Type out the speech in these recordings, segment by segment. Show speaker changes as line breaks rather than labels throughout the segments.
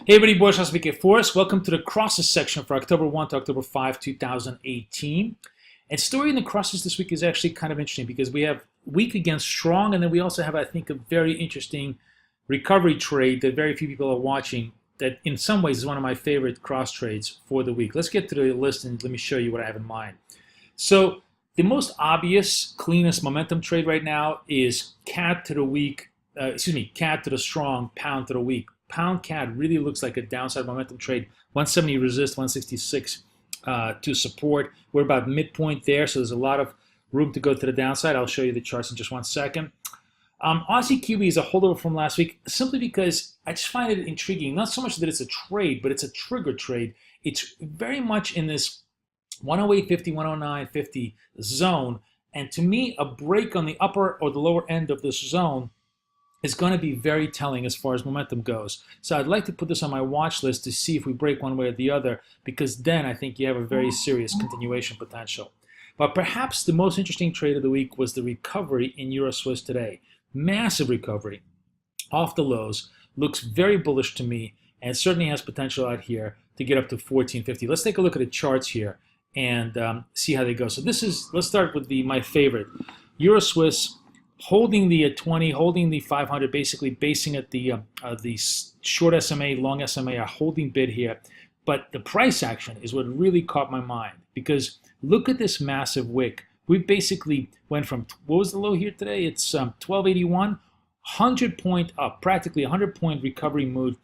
Hey everybody, Boris at Forex. Welcome to the crosses section for October 1 to October 5, 2018. And story in the crosses this week is actually kind of interesting because we have weak against strong, and then we also have, I think, a very interesting recovery trade that very few people are watching that in some ways is one of my favorite cross trades for the week. Let's get to the list and let me show you what I have in mind. So the most obvious, cleanest momentum trade right now is CAD to the weak, CAD to the strong, pound to the weak. Pound CAD really looks like a downside momentum trade. 170 resist, 166 to support. We're about midpoint there, so there's a lot of room to go to the downside. I'll show you the charts in just 1 second. Aussie Kiwi is a holdover from last week simply because I just find it intriguing. Not so much that it's a trade, but it's a trigger trade. It's very much in this 108.50, 109.50 zone. And to me, a break on the upper or the lower end of this zone is going to be very telling as far as momentum goes. So I'd like to put this on my watch list to see if we break one way or the other, because then I think you have a very serious continuation potential. But perhaps the most interesting trade of the week was the recovery in Euro Swiss today. Massive recovery off the lows. Looks very bullish to me and certainly has potential out here to get up to 14.50. Let's take a look at the charts here and see how they go. So let's start with my favorite. Euro Swiss holding the 20, holding the 500, basically basing at the short SMA, long SMA, a holding bid here. But the price action is what really caught my mind, because look at this massive wick. We basically went from, what was the low here today? It's 1281, 100 point up, practically 100-point recovery move,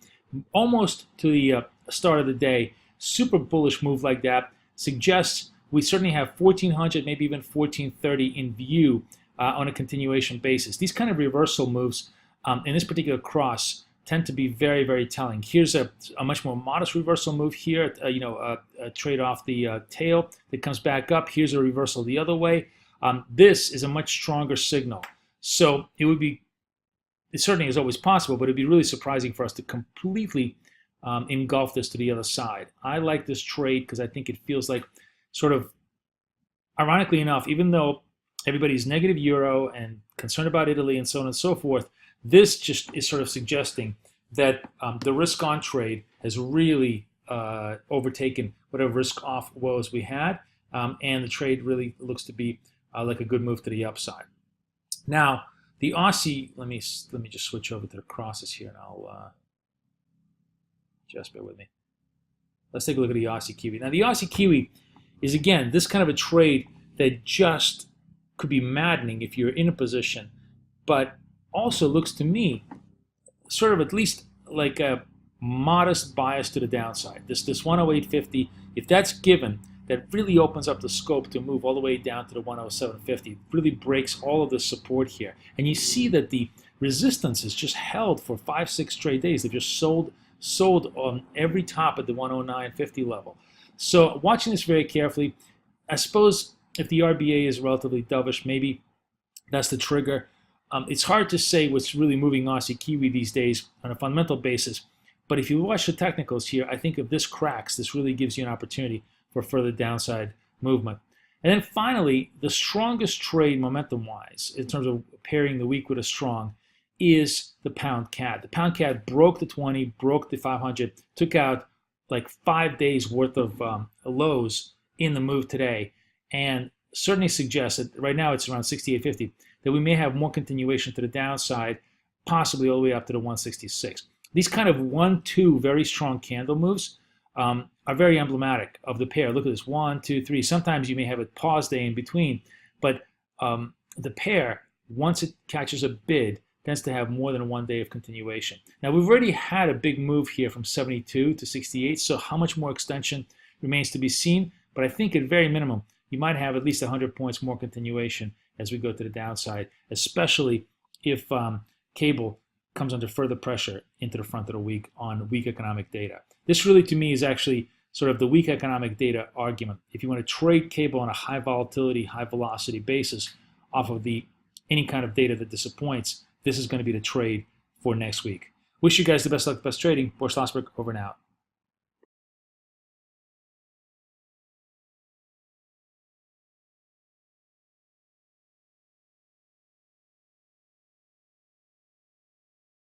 almost to the start of the day. Super bullish move like that suggests we certainly have 1400, maybe even 1430 in view on a continuation basis. These kind of reversal moves in this particular cross tend to be very, very telling. Here's a much more modest reversal move here, a trade off the tail that comes back up. Here's a reversal the other way. This is a much stronger signal. So it certainly is always possible, but it'd be really surprising for us to completely engulf this to the other side. I like this trade because I think it feels like, sort of ironically enough, even though everybody's negative euro and concerned about Italy and so on and so forth, this just is sort of suggesting that the risk-on trade has really overtaken whatever risk-off woes we had, and the trade really looks to be like a good move to the upside. Now, the Aussie, let me just switch over to the crosses here, and I'll just bear with me. Let's take a look at the Aussie Kiwi. Now, the Aussie Kiwi is, again, this kind of a trade that just could be maddening if you're in a position, but also looks to me sort of at least like a modest bias to the downside. This 108.50, if that's given, that really opens up the scope to move all the way down to the 107.50. It really breaks all of the support here. And you see that the resistance is just held for 5-6 straight days. They've just sold on every top at the 109.50 level. So watching this very carefully, I suppose if the RBA is relatively dovish, maybe that's the trigger. It's hard to say what's really moving Aussie Kiwi these days on a fundamental basis. But if you watch the technicals here, I think if this cracks, this really gives you an opportunity for further downside movement. And then finally, the strongest trade momentum-wise, in terms of pairing the weak with a strong, is the pound CAD. The pound CAD broke the 20, broke the 500, took out like 5 days worth of lows in the move today, and certainly suggests that right now it's around 68.50, that we may have more continuation to the downside, possibly all the way up to the 166. These kind of 1-2 very strong candle moves are very emblematic of the pair. Look at this, 1, 2, 3. Sometimes you may have a pause day in between, but the pair, once it catches a bid, tends to have more than 1 day of continuation. Now, we've already had a big move here from 72 to 68, so how much more extension remains to be seen, but I think at very minimum, you might have at least 100 points more continuation as we go to the downside, especially if cable comes under further pressure into the front of the week on weak economic data. This really, to me, is actually sort of the weak economic data argument. If you want to trade cable on a high volatility, high velocity basis off of any kind of data that disappoints, this is going to be the trade for next week. Wish you guys the best luck, best trading. Boris, over and out.